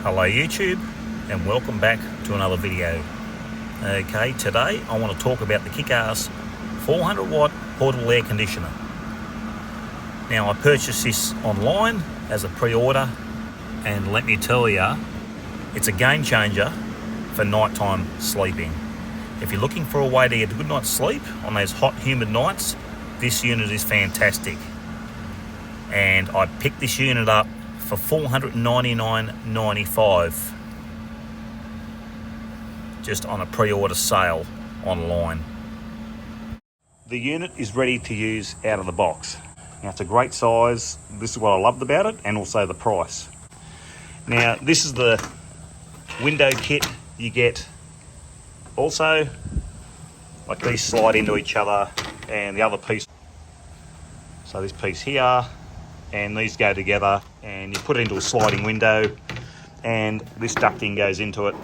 Hello YouTube, and welcome back to another video. Okay, today I want to talk about the Kickass 400 watt portable air conditioner. Now, I purchased this online as a pre-order, and let me tell you, it's a game changer for nighttime sleeping. If you're looking for a way to get a good night's sleep on those hot, humid nights, this unit is fantastic. And I picked this unit up for $499.95 just on a pre-order sale online. The unit is ready to use out of the box. Now, it's a great size. This is what I loved about it, and also the price. Now, this is the window kit you get. Also, like these slide into each other, and the other piece, so this piece here and these go together, and you put it into a sliding window, and this ducting goes into it.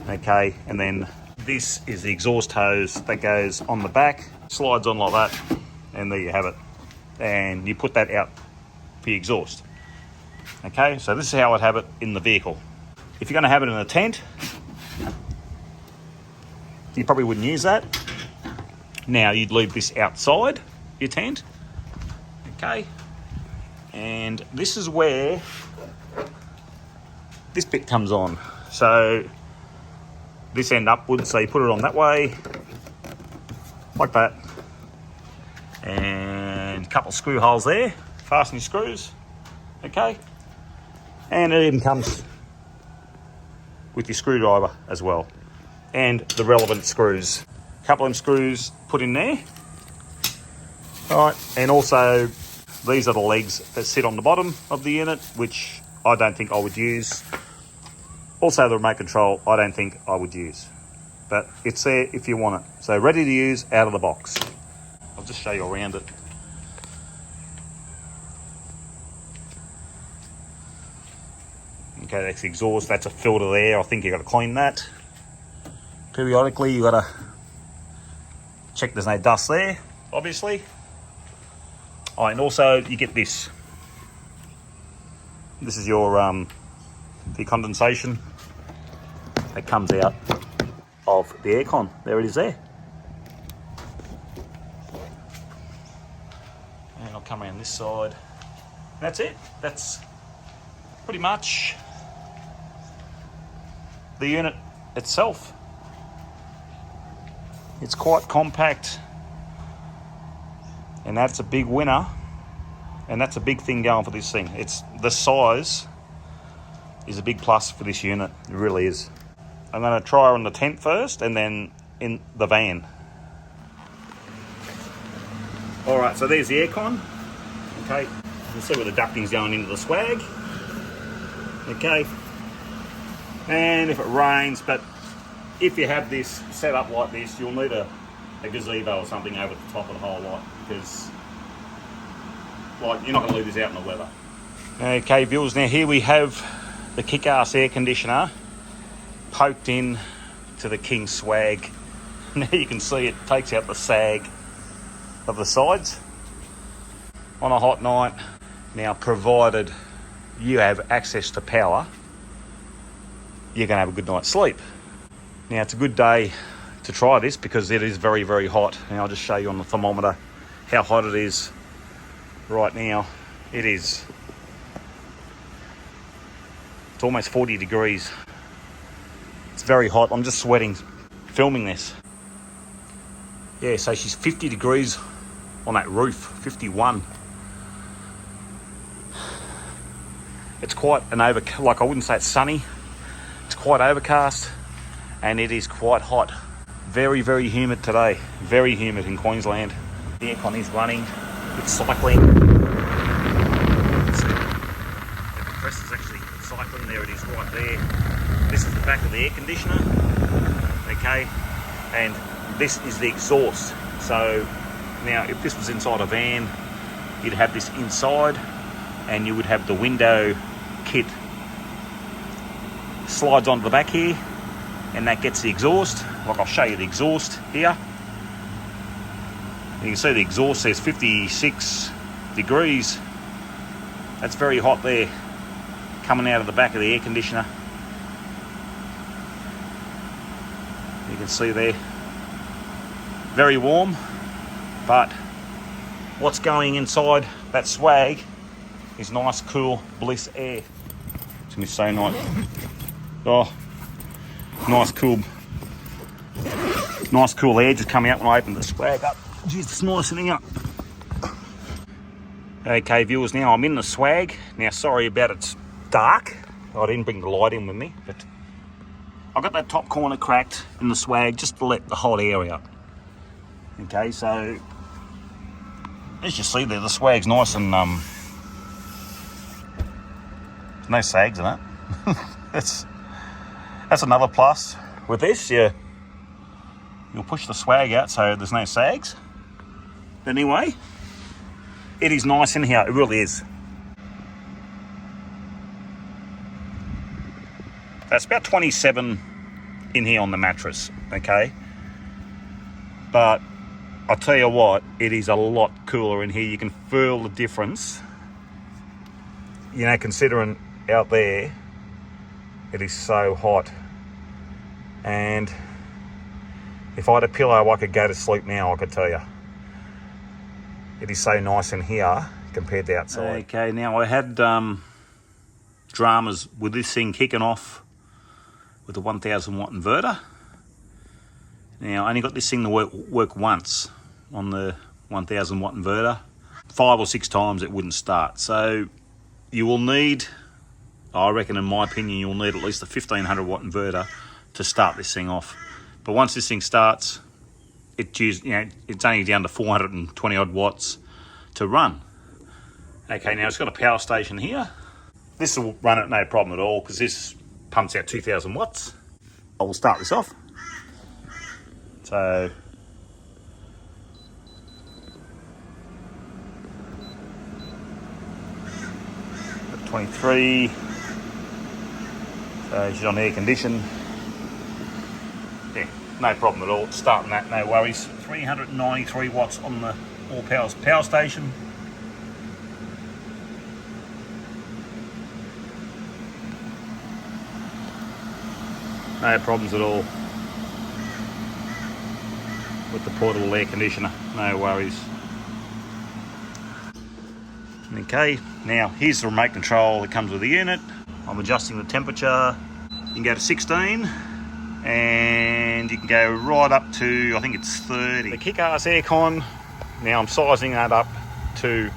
Okay, and then this is the exhaust hose that goes on the back, slides on like that, and there you have it. And you put that out for your exhaust. Okay, so this is how I'd have it in the vehicle. If you're going to have it in a tent, you probably wouldn't use that. Now, you'd leave this outside your tent. Okay, and this is where this bit comes on. So this end upwards, so you put it on that way, like that, and a couple of screw holes there, fasten your screws. Okay, and it even comes with your screwdriver as well, and the relevant screws. A couple of them screws put in there. All right, and also these are the legs that sit on the bottom of the unit, which I don't think I would use. Also, the remote control, I don't think I would use, but it's there if you want it. So ready to use out of the box. I'll just show you around it. Okay, that's the exhaust, that's a filter there. I think you've got to clean that. Periodically, you've got to check there's no dust there, obviously. Oh, and also you get this. This is your the condensation that comes out of the aircon. There it is there. And I'll come around this side. That's it. That's pretty much the unit itself. It's quite compact, and that's a big winner, and that's a big thing going for this thing. It's the size is a big plus for this unit. It really is. I'm going to try on the tent first, and then in the van. All right, so there's the aircon. Okay, you can see where the ducting's going into the swag. Okay, and if it rains, but if you have this set up like this, you'll need a gazebo or something over the top of the whole lot, because like you're not going to leave this out in the weather. Okay, viewers, now here we have the Kickass air conditioner poked in to the King swag. Now you can see it takes out the sag of the sides on a hot night. Now, provided you have access to power, you're going to have a good night's sleep. Now, it's a good day to try this because it is very, very hot. Now, I'll just show you on the thermometer how hot it is right now. It's almost 40 degrees. It's very hot. I'm just sweating filming this. Yeah, so she's 50 degrees on that roof, 51. It's quite an like I wouldn't say it's sunny. It's quite overcast, and it is quite hot. Very, very humid today. Very humid in Queensland. The aircon is running. It's cycling. The compressor's actually cycling. There it is right there. This is the back of the air conditioner. Okay, and this is the exhaust. So now, if this was inside a van, you'd have this inside, and you would have the window kit slides onto the back here, and that gets the exhaust. Like, I'll show you the exhaust here. You can see the exhaust says 56 degrees. That's very hot there. coming out of the back of the air conditioner. You can see there, very warm, but what's going inside that swag is nice, cool bliss air. It's gonna be so nice. Oh, nice cool air just coming out when I open the swag up. Jeez, it's nice in here. Okay, viewers, now I'm in the swag. Now, sorry about it's dark. I didn't bring the light in with me, but I've got that top corner cracked in the swag just to let the hot air out. Okay, so as you see there, the swag's nice and no sags in it. That's another plus with this. You'll push the swag out so there's no sags. But anyway, it is nice in here. It really is. That's about 27 in here on the mattress, okay? But I'll tell you what, it is a lot cooler in here. You can feel the difference. You know, considering out there, it is so hot. And if I had a pillow, I could go to sleep now, I could tell you. It is so nice in here compared to outside. Okay, now I had dramas with this thing kicking off with a 1000 watt inverter. Now I only got this thing to work once on the 1000 watt inverter. 5 or 6 times it wouldn't start. So you will need, I reckon in my opinion, you'll need at least a 1500 watt inverter to start this thing off. But once this thing starts, it's only down to 420 odd watts to run. Okay, now it's got a power station here. This will run it no problem at all because this pumps out 2000 watts. I will start this off. So 23. So she's on air condition. Yeah, no problem at all. Starting that, no worries. 393 watts on the all power station. No problems at all with the portable air conditioner, no worries. Okay, now here's the remote control that comes with the unit. I'm adjusting the temperature. You can go to 16 and you can go right up to, I think it's 30. The Kickass aircon, now I'm sizing that up to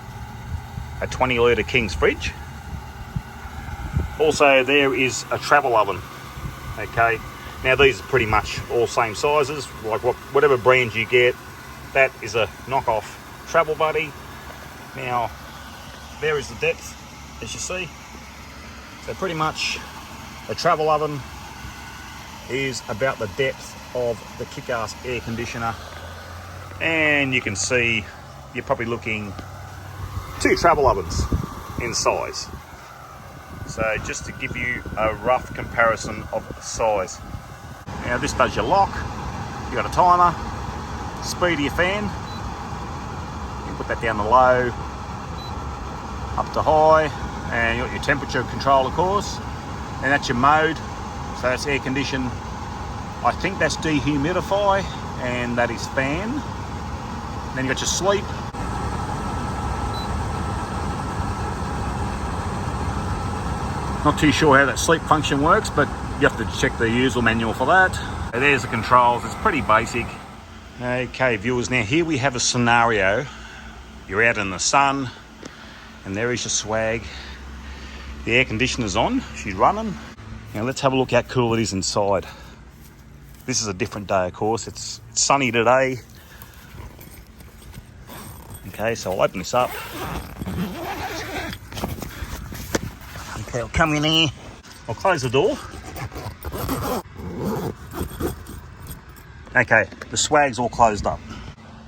a 20 litre King's fridge. Also there is a travel oven. Okay, now these are pretty much all same sizes, like whatever brand you get, that is a knockoff Travel Buddy. Now, there is the depth, as you see. So pretty much the travel oven is about the depth of the Kickass air conditioner. And you can see you're probably looking 2 travel ovens in size. So just to give you a rough comparison of the size. Now this does your lock, you got a timer, speed of your fan, you can put that down to low, up to high, and you got your temperature control of course, and that's your mode, so that's air condition. I think that's dehumidify, and that is fan. And then you got your sleep. Not too sure how that sleep function works, but you have to check the user manual for that. So there's the controls, it's pretty basic. Okay viewers, now here we have a scenario. You're out in the sun, and there is your swag. The air conditioner's on, she's running. Now let's have a look how cool it is inside. This is a different day of course, it's sunny today. Okay, so I'll open this up. Okay, I'll come in here. I'll close the door. Okay, the swag's all closed up.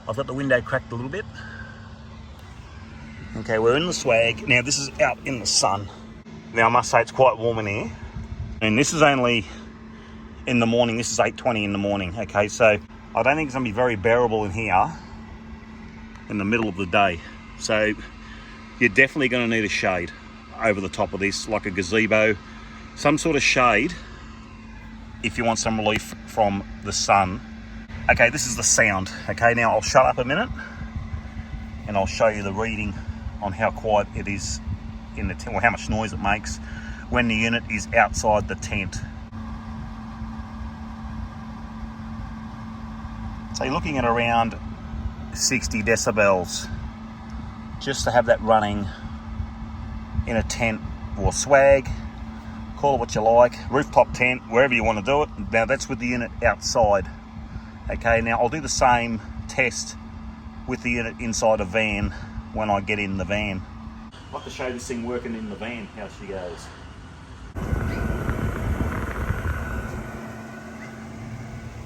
I've got the window cracked a little bit. Okay, we're in the swag. Now this is out in the sun. Now I must say it's quite warm in here. And this is only in the morning. This is 8:20 in the morning. Okay, so I don't think it's gonna be very bearable in here in the middle of the day. So you're definitely gonna need a shade. over the top of this, like a gazebo, some sort of shade if you want some relief from the sun. Okay, this is the sound. Okay, now I'll shut up a minute and I'll show you the reading on how quiet it is in the tent, or how much noise it makes when the unit is outside the tent. So you're looking at around 60 decibels just to have that running in a tent or swag, call it what you like, rooftop tent, wherever you want to do it. Now that's with the unit outside. Okay, now I'll do the same test with the unit inside a van when I get in the van. I'd like to show this thing working in the van, how she goes.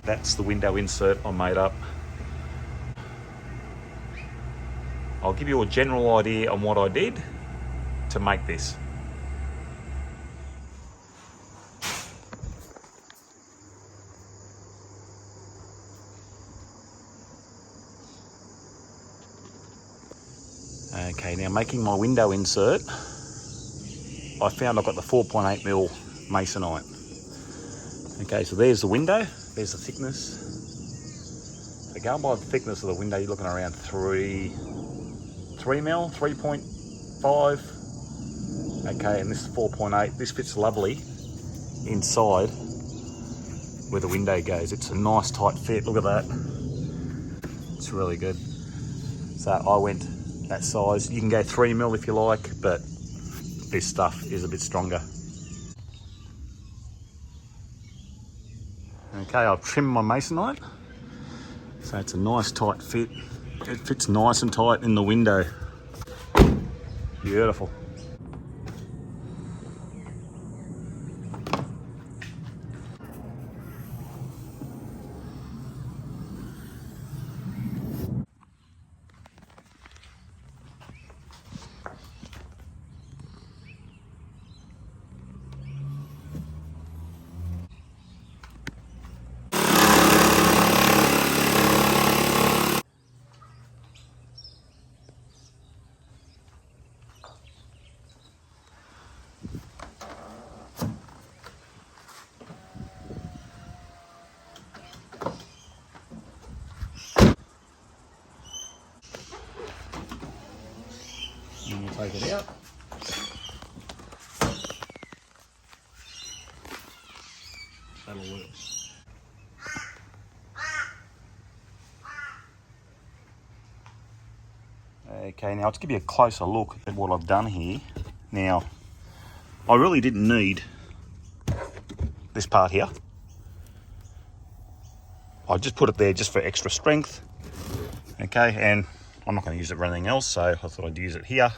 That's the window insert I made up. I'll give you a general idea on what I did to make this. Okay, now making my window insert, I found I've got the 4.8mm masonite. Okay, so there's the window, there's the thickness. So going by the thickness of the window, you're looking around 3 mil, 3.5. Okay, and this is 4.8. This fits lovely inside where the window goes. It's a nice tight fit, look at that. It's really good. So I went that size. You can go 3 mil if you like, but this stuff is a bit stronger. Okay, I've trimmed my masonite, so it's a nice tight fit. It fits nice and tight in the window. Beautiful. And we'll take it out. That'll work. Okay, now to give you a closer look at what I've done here. Now, I really didn't need this part here. I just put it there just for extra strength. Okay, and I'm not going to use it for anything else, so I thought I'd use it here.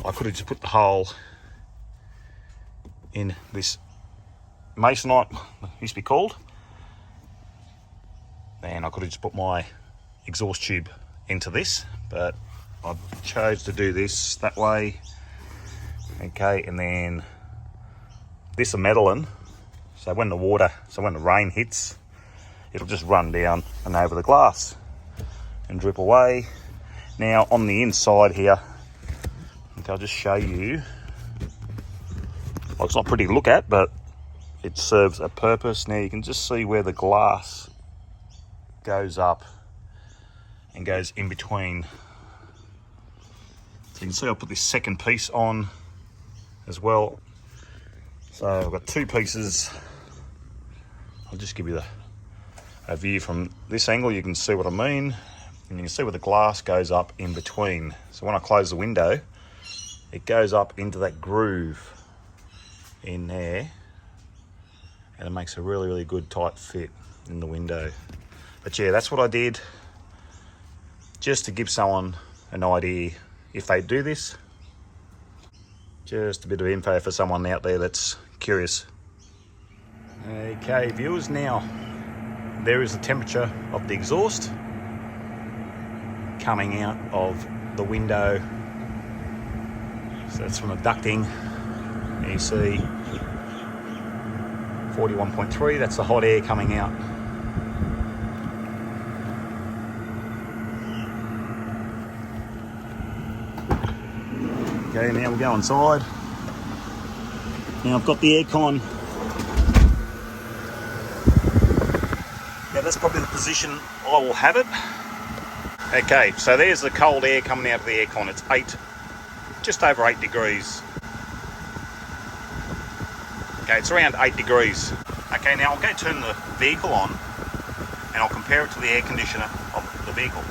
I could have just put the hole in this masonite, it used to be called, and I could have just put my exhaust tube into this, but I chose to do this that way. Okay, and then this a metalline, so when the rain hits, it'll just run down and over the glass and drip away. Now on the inside here, okay, I'll just show you. Well, it's not pretty to look at, but it serves a purpose. Now you can just see where the glass goes up and goes in between. So you can see I'll put this second piece on as well. So I've got two pieces. I'll just give you a view from this angle. You can see what I mean. And you can see where the glass goes up in between. So when I close the window, it goes up into that groove in there, and it makes a really, really good tight fit in the window. But yeah, that's what I did, just to give someone an idea if they do this. Just a bit of info for someone out there that's curious. Okay, viewers, now there is the temperature of the exhaust coming out of the window. So that's from the ducting. You see 41.3, that's the hot air coming out. Okay, now we'll go inside. Now I've got the aircon. Now that's probably the position I will have it. Okay, so there's the cold air coming out of the aircon. It's just over 8 degrees. Okay, it's around 8 degrees. Okay, now I'm going to turn the vehicle on and I'll compare it to the air conditioner of the vehicle.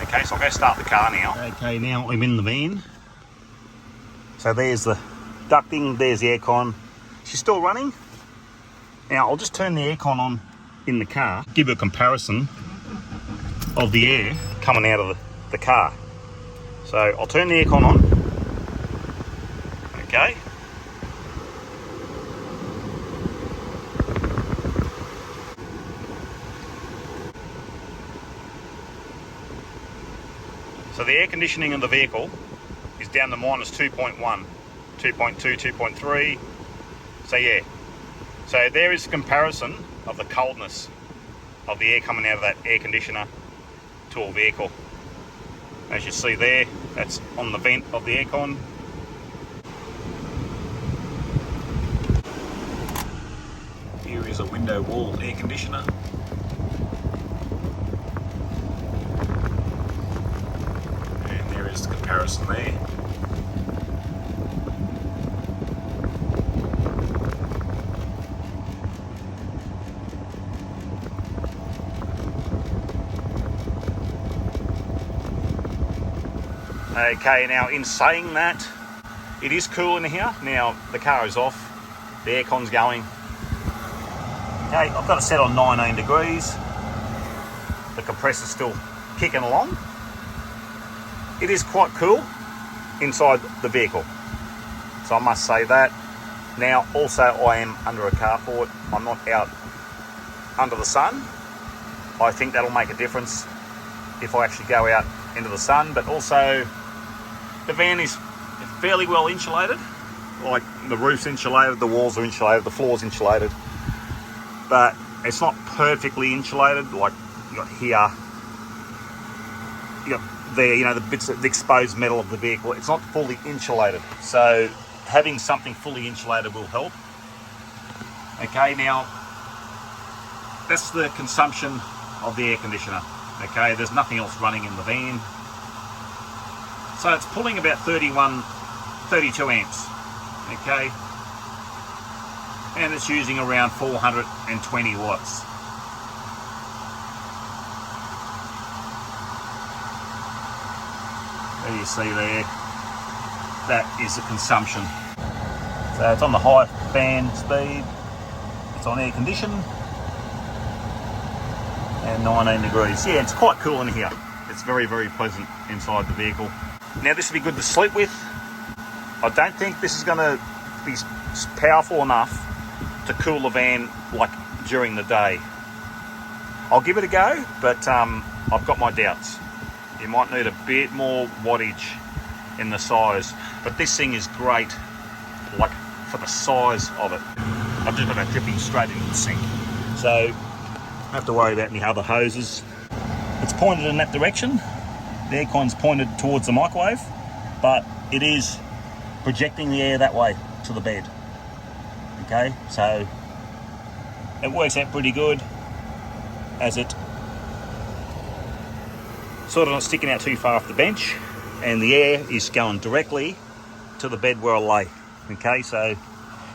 Okay, so I'll go start the car now. Okay, now I'm in the van. So there's the ducting, there's the aircon. She's still running. Now I'll just turn the aircon on in the car, give you a comparison of the air coming out of the car. So I'll turn the aircon on. Okay. So the air conditioning in the vehicle is down to minus 2.1, 2.2, 2.3. So yeah. So there is a comparison of the coldness of the air coming out of that air conditioner to a vehicle. As you see there, that's on the vent of the aircon. Here is a window wall air conditioner. And there is the comparison there. Okay, now in saying that, it is cool in here. Now the car is off, the aircon's going. Okay, I've got it set on 19 degrees. The compressor's still kicking along. It is quite cool inside the vehicle, so I must say that. Now also I am under a carport, I'm not out under the sun. I think that'll make a difference if I actually go out into the sun, but also the van is fairly well insulated. Like the roof's insulated, the walls are insulated, the floor's insulated, but it's not perfectly insulated. Like you got here, you got there, you know, the bits of the exposed metal of the vehicle. It's not fully insulated, so having something fully insulated will help. Okay, now that's the consumption of the air conditioner. Okay, there's nothing else running in the van. So it's pulling about 32 amps, okay? And it's using around 420 watts. There you see there, that is the consumption. So it's on the high fan speed, it's on air condition, and 19 degrees. Yeah, it's quite cool in here. It's very, very pleasant inside the vehicle. Now this would be good to sleep with. I don't think this is going to be powerful enough to cool the van like during the day. I'll give it a go, but I've got my doubts. You might need a bit more wattage in the size, but this thing is great, like for the size of it. I've just got that dripping straight into the sink, so I don't have to worry about any other hoses. It's pointed in that direction. The aircon's pointed towards the microwave, but it is projecting the air that way to the bed. Okay, so it works out pretty good, as it sort of not sticking out too far off the bench, and the air is going directly to the bed where I lay. Okay, so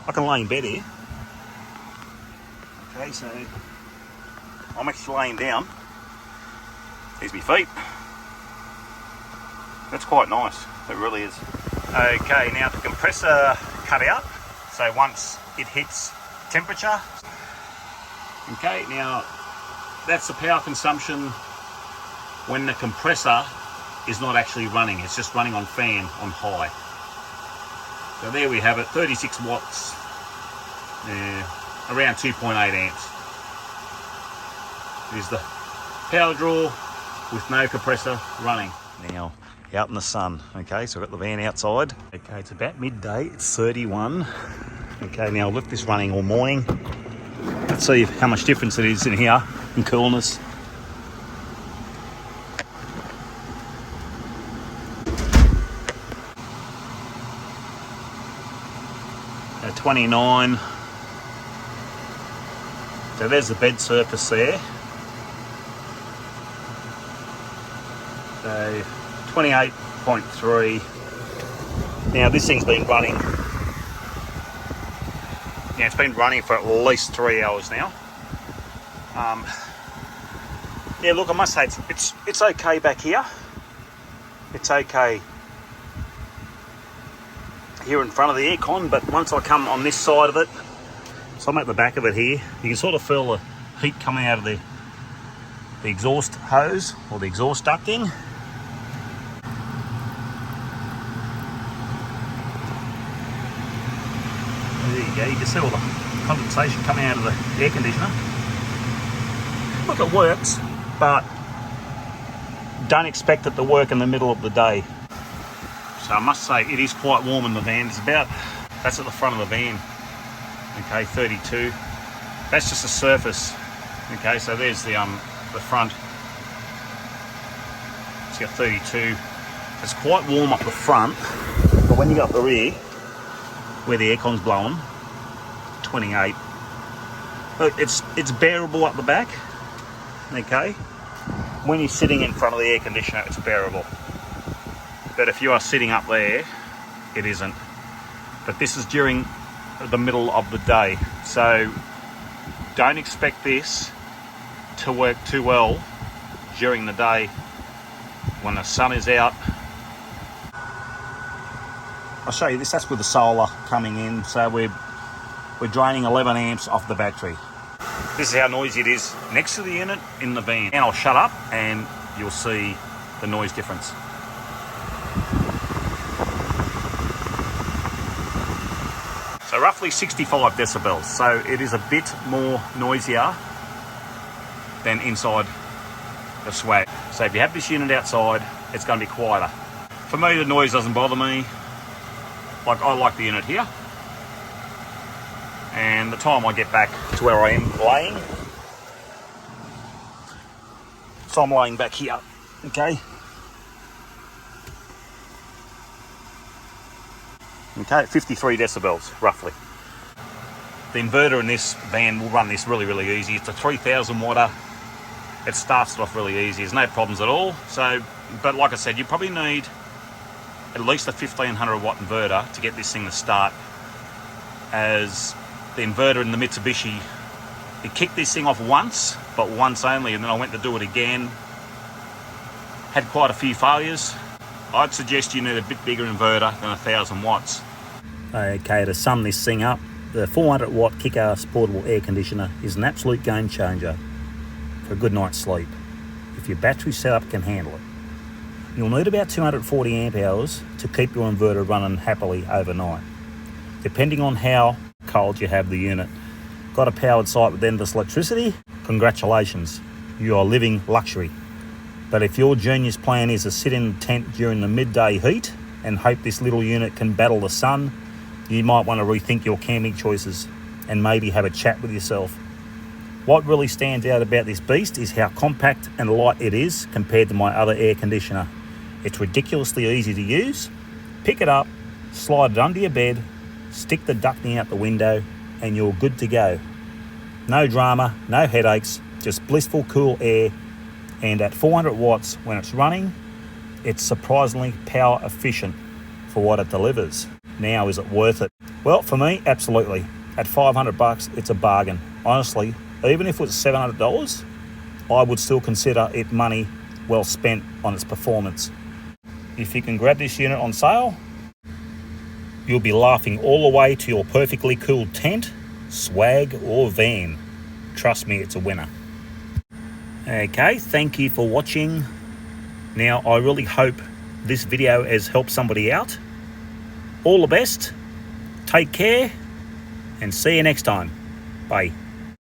I can lay in bed here. Okay, so I'm actually laying down. Here's my feet. That's quite nice, it really is. Okay, now the compressor cut out, so once it hits temperature. Okay, now that's the power consumption when the compressor is not actually running, it's just running on fan on high. So there we have it, 36 watts, around 2.8 amps. Is the power draw with no compressor running. Now, out in the sun, okay, so I've got the van outside. Okay, it's about midday, it's 31. Okay, now I'll lift this running all morning. Let's see how much difference it is in here in coolness. 29. So there's the bed surface there. So 28.3. Now this thing's been running. Yeah, it's been running for at least 3 hours now. Yeah, look, I must say it's okay back here. It's okay here in front of the aircon, but once I come on this side of it, so I'm at the back of it here, you can sort of feel the heat coming out of the exhaust hose or the exhaust ducting. There you go, you can see all the condensation coming out of the air conditioner. Look, it works, but don't expect it to work in the middle of the day. So I must say it is quite warm in the van. That's at the front of the van. Okay, 32. That's just the surface. Okay, so there's the front. It's got 32. It's quite warm up the front, but when you go up the rear, where the aircon's blowing, 28. Look, it's bearable up the back. Okay, when you're sitting in front of the air conditioner, it's bearable. But if you are sitting up there, it isn't. But this is during the middle of the day, so don't expect this to work too well during the day when the sun is out. I'll show you this. That's with the solar coming in, so we're draining 11 amps off the battery. This is how noisy it is next to the unit in the van. And I'll shut up and you'll see the noise difference. So roughly 65 decibels. So it is a bit more noisier than inside the swag. So if you have this unit outside, it's going to be quieter. For me, the noise doesn't bother me. Like, I like the unit here. And the time I get back to where I am laying, so I'm laying back here, okay? Okay, 53 decibels, roughly. The inverter in this van will run this really, really easy. It's a 3000 watt. It starts it off really easy. There's no problems at all. So, but like I said, you probably need at least a 1500 watt inverter to get this thing to start, as the inverter in the Mitsubishi, it kicked this thing off once, but once only, and then I went to do it again. Had quite a few failures. I'd suggest you need a bit bigger inverter than 1000 watts. Okay, to sum this thing up, the 400 watt Kickass portable air conditioner is an absolute game changer for a good night's sleep, if your battery setup can handle it. You'll need about 240 amp hours to keep your inverter running happily overnight, depending on how cold you have the unit. Got a powered site with endless electricity? Congratulations, you are living luxury. But if your genius plan is to sit in the tent during the midday heat and hope this little unit can battle the sun, you might want to rethink your camping choices and maybe have a chat with yourself. What really stands out about this beast is how compact and light it is compared to my other air conditioner. It's ridiculously easy to use. Pick it up, slide it under your bed, stick the ducting out the window, and you're good to go. No drama, no headaches, just blissful cool air. And at 400 watts when it's running, it's surprisingly power efficient for what it delivers. Now, is it worth it? Well, for me, absolutely. At 500 bucks, it's a bargain. Honestly, even if it was $700, I would still consider it money well spent on its performance. If you can grab this unit on sale, you'll be laughing all the way to your perfectly cool tent, swag, or van. Trust me, it's a winner. Okay, thank you for watching. Now, I really hope this video has helped somebody out. All the best, take care, and see you next time. Bye.